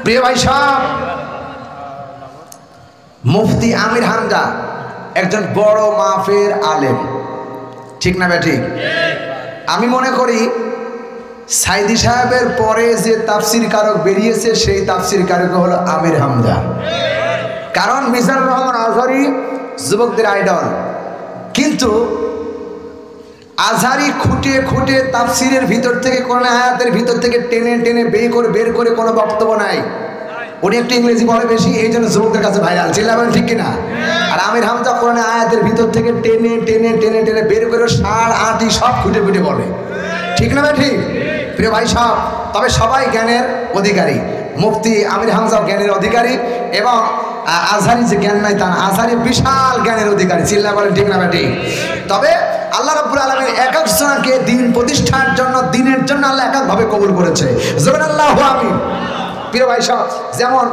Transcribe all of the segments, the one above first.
প্রিয় ভাই সাহেব, মুফতি আমির হামজা একজন বড় মাফের আলেম, ঠিক না ঠিক? আমি মনে করি সাইদি সাহেবের পরে যে তাফসির কারক বেরিয়েছে সেই তাফসির কারক হলো আমির হামজা। কারণ মিজানুর রহমান আজহারি যুবকদের আইডল, কিন্তু আজহারি খুঁটিয়ে খুঁটিয়ে তাফসিরের ভিতর থেকে কোরআন আয়াতের ভিতর থেকে টেনে টেনে বের করে কোনো বক্তব্য নাই। উনি একটু ইংরেজি বলে বেশি, এই জন্য যুবকদের কাছে ভাইরাল, চিল্লাবেন ঠিক কিনা? আর আমির হামজা কোরআন আয়াতের ভিতর থেকে টেনে টেনে টেনে টেনে বের করে সার আটি সব খুঁটে খুঁটে বলে, ঠিক না ভাই ঠিক? প্রিয় ভাই সাহেব, তবে সবাই জ্ঞানের অধিকারী। মুফতি আমির হামজাও জ্ঞানের অধিকারী, এবং আজহারি যে জ্ঞান নাই তা না, আজহারি বিশাল জ্ঞানের অধিকারী, চিল্লা বলেন ঠিক না ভাই ঠিক? তবে আল্লাহ রাব্বুল আলামিন এক একজনকে দিন প্রতিষ্ঠার জন্য, দিনের জন্য আল্লাহ এক একভাবে কবুল করেছে। সুবহানাল্লাহু আমিন। প্রিয় ভাই সাহেব, যেমন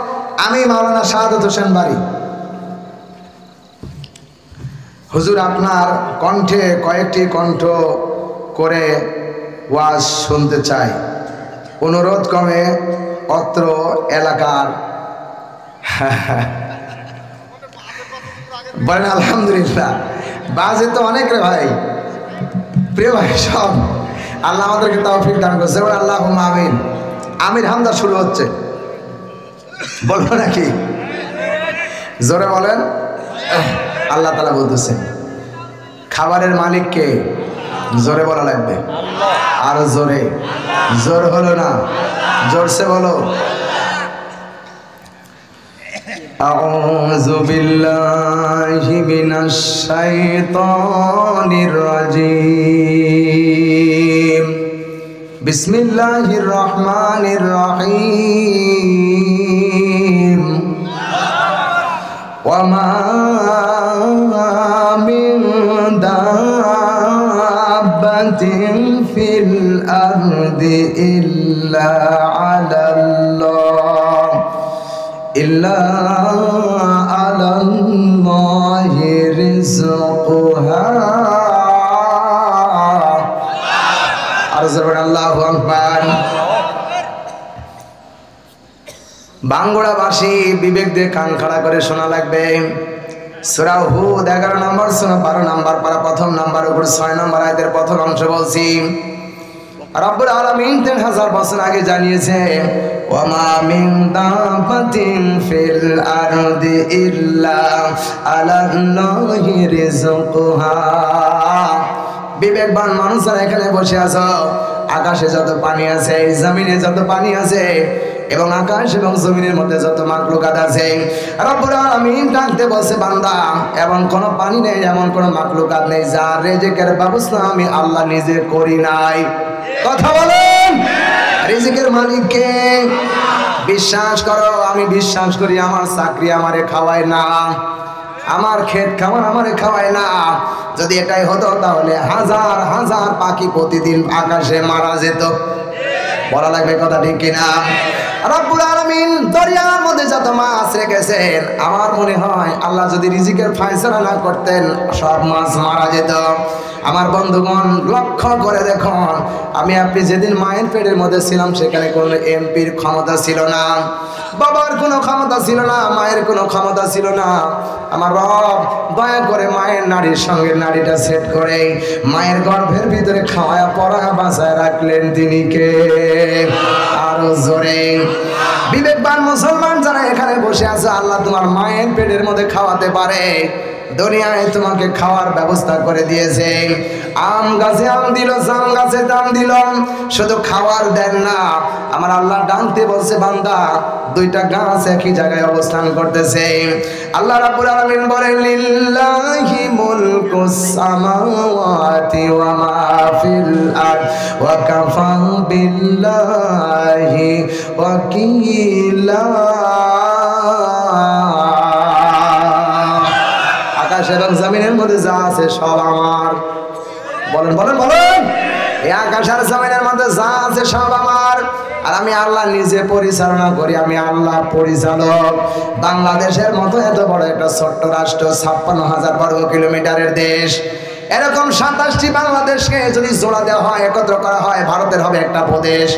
আমি মাওলানা শাহাদাত হোসেন বারী হুজুর, আপনার কণ্ঠে কয়েকটি কণ্ঠ করে ওয়াজ শুনতে চাই। অনুরোধ ক্রমে অত্র এলাকার বলেন আলহামদুলিল্লাহ, বাজে তো অনেক রে ভাই। প্রিয় ভাই সব, আল্লাহ আমাদেরকে তৌফিক দান করছে, আল্লাহুম্মা আমিন। আমির হামজা শুরু হচ্ছে, বলবো নাকি? জোরে বলেন। আল্লাহ তাআলা বলতেছেন, খাবারের মালিক কে? জোরে বলা লাগবে, আরো জোরে। জোর হলো না, জোরসে বলো। আউযু বিল্লাহি মিনাশ শাইতানির রাজিম। বিসমিল্লাহির রহমানির রহিম। ওয়া মা মিন দাব্বাতিন ফিল আরদি ইল্লা আলাল্লাহি রিজকুহা। আল্লাহু আকবার। বাঙ্গুড়াবাসী বিবেক দিয়ে কান খাড়া করে শোনা লাগবে। সূরা হুদ 11 নম্বর সূরা 12 নম্বর পারা প্রথম নাম্বার উপর 6 নম্বর আয়াতের প্রথম অংশ বলছি। রব্বুল আলামিন 3000 বছর আগে জানিয়েছে, ওয়া মা মিন দাব্বাতিন ফিল আরদি ইল্লা আলাল্লাহি রিজকুহা। বিবেকবান মানুষরা এখানে বসে আছো, আকাশে যত পানি আছে, জমিনে যত পানি আছে, এবং আকাশ এবং জমিনের মধ্যে যত মাখলুকাত আছে, রব্বুল আলামিন ডাকতে বলছে, বান্দা এমন কোন পানি নেই, এমন কোন মাখলুকাত নেই যার রিজিকের ব্যবস্থা আমি আল্লাহ নিজে করি নাই। কথা বলেন, রিজিকের মালিক কে? বিশ্বাস করো, আমি বিশ্বাস করি আমার চাকরি আমারে খাওয়ায় না, আমার ক্ষেত খাওয়ার আমারে খাওয়ায় না। যদি এটাই হতো তাহলে হাজার হাজার পাখি প্রতিদিন আকাশে মারা যেত। বলা লাগবে কথা ঠিক কিনা? রব্বুল আলামিন দরিয়ার মধ্যে যত মাছ রেখেছেন, আমার মনে হয় আল্লাহ যদি রিজিকের ফয়সালা না করতেন সব মাছ মারা যেত। আমার বন্ধুগণ, লক্ষ্য করে দেখুন, আমি আপনি যেদিন মায়ের পেটের মধ্যে ছিলাম সেখানে কোনো এমপির ক্ষমতা ছিল না, বাবার কোনো ক্ষমতা ছিল না, মায়ের কোনো ক্ষমতা ছিল না। আমার রব দয়া করে মায়ের নারীর সঙ্গে নারীটা সেট করে মায়ের গর্ভের ভিতরে খাওয়া পড়া বাঁচায় রাখলেন, তিনি কে? আরো জোরে। বিবেকবান মুসলমান যারা এখানে বসে আছে, আল্লাহ তোমার মায়ের পেটের মধ্যে খাওয়াতে পারে, দুনিয়ায় তোমাকে খাওয়ার ব্যবস্থা করে দিয়েছে। আম গাছে আম দিল, জাম গাছে জাম দিল, শুধু খাওয়ার দেন না। আমার আল্লাহ ডাকতে বলছে, বান্দা দুইটা গাছ একই জায়গায় অবস্থান করতেছে। আল্লাহ রাব্বুল আলামিন বলেন, লিল্লাহি মুলকুস সামাওয়াতি ওয়া মা ফিল আরদ ওয়া কাফা বিল্লাহি ওয়াকিলা। আকাশ এবং জমিনের মধ্যে যা আছে সব আমার। বলেন বলেন বলেন। এই আকাশ আর জমিনের মধ্যে যা আছে সব আমার, আর আমি আল্লাহ নিজে পরিচালনা করি, আমি আল্লাহ পরিচালক। বাংলাদেশের মতো এত বড় একটা ছোট্ট রাষ্ট্র, 56,000 বর্গ কিলোমিটারের দেশ, এরকম 27টি বাংলাদেশকে যদি জোড়া দেওয়া হয়, একত্র করা হয়, ভারতের হবে একটা প্রদেশ।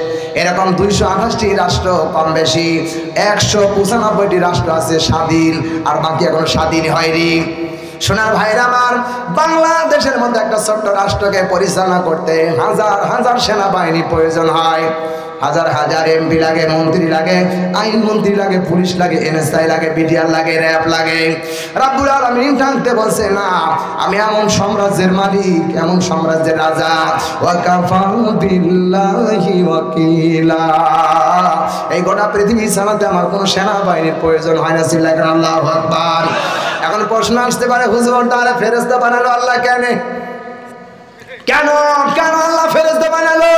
এরকম 228টি রাষ্ট্র, কম বেশি 195টি রাষ্ট্র আছে স্বাধীন, আর বাকি এখনো স্বাধীন হয়নি। সোনার ভাইরা আমার, বাংলাদেশের মধ্যে একটা ছোট্ট রাষ্ট্রকে পরিচালনা করতে হাজার হাজার সেনাবাহিনী প্রয়োজন হয়, হাজার হাজার এমপি লাগে, মন্ত্রী লাগে, আইন মন্ত্রী লাগে, পুলিশ লাগে, এনএসআই লাগে, বিডিআর লাগে, র‍্যাব লাগে। রব্বুল আলামিন টানতে বলছে না, আমি এমন সাম্রাজ্যের মালিক, এমন সাম্রাজ্যের রাজা, ওয়া কাফা বিল্লাহি ওয়াকিলা, এই গোটা পৃথিবী চালাতে আমার কোনো সেনাবাহিনীর প্রয়োজন হয় না। সিল্লাল্লাহু আল্লাহু আকবার। এখন প্রশ্ন আসতে পারে, হুজুর তাহলে ফেরেশতা বানালো আল্লাহ কেন? কেন কেন আল্লাহ ফেরেশতা বানালো?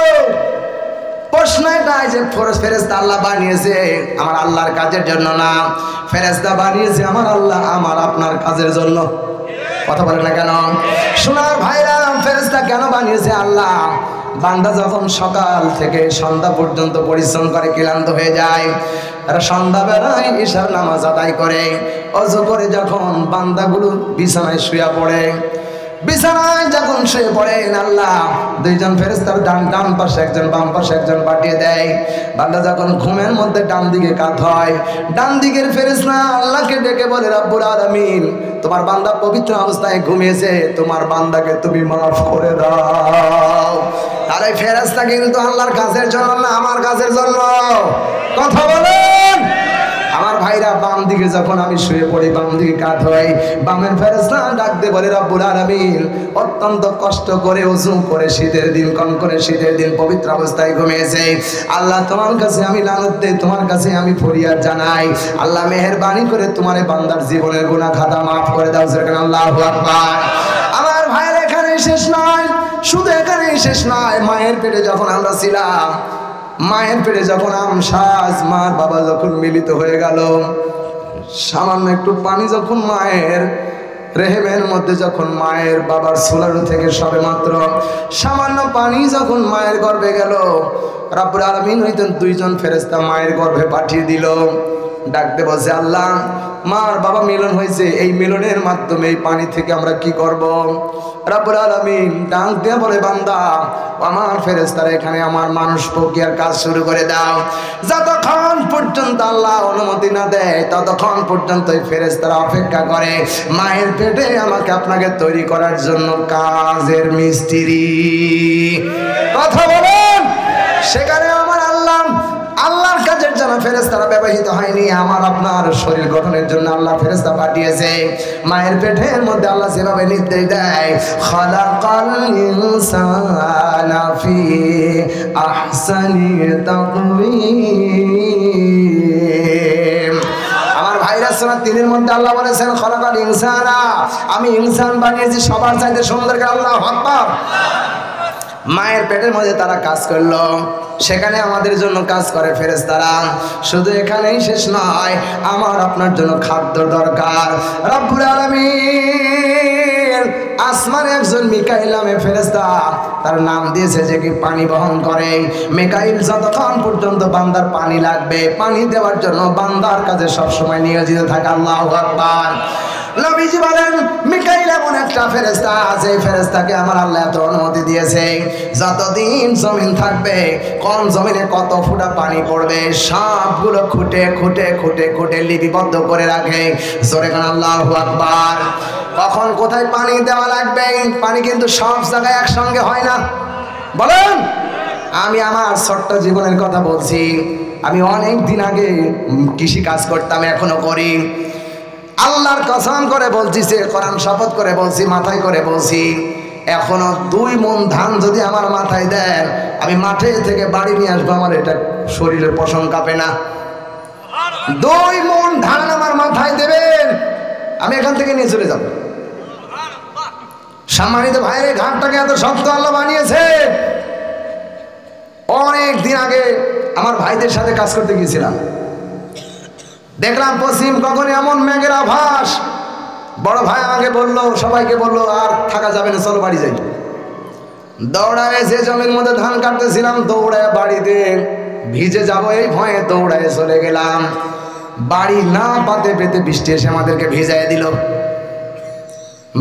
প্রশ্ন এটাই যে ফেরেশতা আল্লাহ বানিয়েছে আমার আল্লাহর কাজের জন্য না, ফেরেশতা বানিয়েছে আমার আল্লাহ আমার আপনার কাজের জন্য। কথা বলে না কেন? সোনার ভাইরা, ফেরেশতা কেন বানিয়েছে আল্লাহ? বান্দা যখন সকাল থেকে সন্ধ্যা পর্যন্ত পরিশ্রম করে ক্লান্ত হয়ে যায়, আর সন্ধ্যাবেলায় ঈশার নামাজ আদায় করে ওযু করে যখন বান্দাগুলো বিছানায় শুয়ে পড়ে, বিছানায় যখন শুয়ে পড়েন আল্লাহ দুইজন ফেরেশতার ডান পাশে একজন, বাম পাশে একজন পাঠিয়ে দেয়। বান্দা যখন ঘুমের মধ্যে ডান দিকে কাত হয়, ডান দিকের ফেরেশতা আল্লাহকে ডেকে বলে, রব্বুল আলামিন তোমার বান্দা পবিত্র অবস্থায় ঘুমিয়েছে, তোমার বান্দাকে তুমি মাফ করে দাও। তাহলে ফেরেশতা কিন্তু আল্লাহর কাজের জন্য না, আমার কাজের জন্য। কথা বলেন আমার ভাইরা। বাম দিকে যখন আমি শুয়ে পড়ি, বাম দিকে কাত হয়, বামের ফেরেশতা ডাক দিয়ে বলে, রব্বুল আলামিন অত্যন্ত কষ্ট করে ওযু করে শীতের দিন, কনকনে শীতের দিন পবিত্র অবস্থায় ঘুমিয়েছে, আল্লাহ তোমার কাছে আমি লানত দেই, তোমার কাছে আমি ফরিয়াদ জানাই, আল্লাহ মেহেরবানি করে তোমার এই বান্দার জীবনের গুনাহ খাতা মাফ করে দাও। আল্লাহু আকবার। আমার ভাইরা, এখানেই শেষ নয়, শুধু এখানেই শেষ নয়। মায়ের পেটে যখন আমরা ছিলাম, মায়ের পেটে যখন আমশ্বাস মার বাবা যখন মিলিত হয়ে গেল, সামান্য একটু পানি যখন মায়ের রেহেমের মধ্যে, যখন মায়ের বাবার সোলারু থেকে সবে মাত্র সামান্য পানি যখন মায়ের গর্ভে গেল, রব্বুল আলামিন হইতেন দুইজন ফেরেশতা মায়ের গর্ভে পাঠিয়ে দিল। ডাকতে বলছে, আল্লাহ মার বাবা মিলন হয়েছে, এই মিলনের মাধ্যমে এই পানি থেকে আমরা কি করব? রব্বুল আলামিন ডাক দিয়ে বলে, বান্দা আমার ফেরেশতারা এখানে আমার মানুষ প্রক্রিয়ার কাজ শুরু করে দাও। যতক্ষণ পর্যন্ত আল্লাহ অনুমতি না দেয় ততক্ষণ পর্যন্ত এই ফেরেশতারা অপেক্ষা করে মায়ের পেটে আমাকে আপনাকে তৈরি করার জন্য কাজের মিস্ত্রি। কথা বলেন। সেখানে আমার আল্লাহর কাজের জন্য ফেরেশতারা ব্যবহৃত হয়নি, আমার আপনার শরীর গঠনের জন্য আল্লাহ ফেরেশতা পাঠিয়েছে। মায়ের পেটের মধ্যে আল্লাহ যেভাবে নির্দেশ দেয়, খালাকাল ইনসানা ফি আহসানি তাকওয়িম। আমার ভাইরা, সূরা 3-এর মধ্যে আল্লাহ বলেছেন, খালাকাল ইনসানা, আমি ইনসান বানিয়েছি সবার চাইতে সুন্দর করে। আল্লাহু আকবার। মায়ের পেটের মধ্যে তারা কাজ করলো, সেখানে আমাদের জন্য কাজ করে ফেরেশতারা। শুধু এখানেই শেষ নয়, আমার আপনার জন্য খাদ্য দরকার। রব্বুল আলামিন আসমানে একজন মিকাইল নামে ফেরেশতা, তার নাম দিয়েছে যে কি পানি বহন করে। মিকাইল যতক্ষণ পর্যন্ত বান্দার পানি লাগবে, পানি দেওয়ার জন্য বান্দার কাছে সবসময় নিয়োজিত থাকে। আল্লাহু আকবার। নবীজি বলেন, মিকাইল এমন একটা ফেরেশতা আছে, ফেরেশতাকে আমার আল্লাহ এত অনুমতি দিয়েছে, যতদিন জমিন থাকবে, কোন জমিনে কত ফুটা পানি পড়বে সবগুলো খুঁটে খুঁটে খুঁটে খুঁটে লিপিবদ্ধ করে রাখে। জোরে কোন আল্লাহু আকবার। কখন কোথায় পানি দেওয়া লাগবে, পানি কিন্তু সব জায়গায় একসঙ্গে হয় না। বলেন, আমি আমার ছোট্ট জীবনের কথা বলছি। আমি অনেক দিন আগে কৃষি কাজ করতাম, এখনো করি। আল্লাহর কসম করে বলছি, সে কোরআন শপথ করে বলছি, মাথায় করে বলছি, এখনো 2 মণ ধান যদি আমার মাথায় দেন, আমি মাঠে থেকে বাড়ি নিয়ে আসবো, আমার এটা শরীরের পশম কাঁপে না। 2 মণ ধান আমার মাথায় দেবেন, আমি এখান থেকে নিয়ে চলে যাব। সম্মানিত ভাইরে, ঘাটটাকে এত শক্ত আল্লাহ বানিয়েছে। অনেক দিন আগে আমার ভাইদের সাথে কাজ করতে গিয়েছিলাম, দেখলাম পশ্চিম কখনো এমন মেঘের আভাস। বড় ভাই আমাকে বললো, সবাইকে বললো, আর থাকা যাবে না, চলো বাড়ি যাই। দৌড়ায় যে জমির মধ্যে ধান কাটতেছিলাম, দৌড়ায় বাড়িতে ভিজে যাব এই ভয়ে দৌড়ায় চলে গেলাম। বাড়ি না পাতে পেতে বৃষ্টি এসে আমাদেরকে ভিজায় দিল।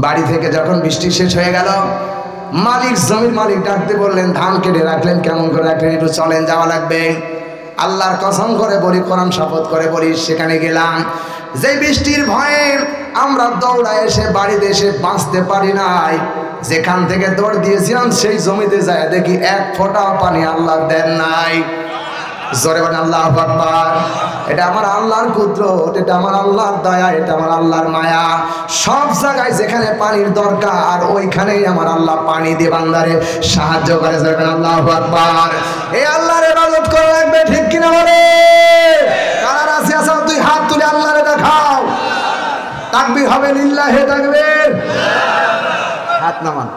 বাড়ি থেকে যখন বৃষ্টি শেষ হয়ে গেল, মালিক জমির মালিক ডাকতে বললেন ধান কেটে রাখলেন, কেমন করে রাখলেন, একটু চলেন, যাওয়া লাগবে। আল্লাহর কসম করে বলি, কোরআন শপথ করে বলি, সেখানে গেলাম। যে বৃষ্টির ভয়ে আমরা দৌড়ায় এসে বাড়িতে এসে বাঁচতে পারি নাই, যেখান থেকে দৌড় দিয়েছিলাম সেই জমিতে যায় দেখি এক ফোঁটাও পানি আল্লাহ দেন নাই। জোরে বলেন আল্লাহু আকবার। এটা আমার আল্লাহর কুদরত, এটা আমার আল্লাহর দয়া, এটা আমার আল্লাহর মায়া। সব জায়গায় যেখানে পানির দরকার ওইখানেই আমার আল্লাহ পানি দিয়ে বান্দারে সাহায্য করে। জোরে বলেন আল্লাহু আকবার। এই আল্লাহর ইবাদত করা লাগবে, ঠিক কিনা বলে? কারা রাজি আছো? দুই হাত তুলে আল্লাহরে দেখাও। তাকবীর হবে, লিল্লাহি তাকবীর। হাত নামান।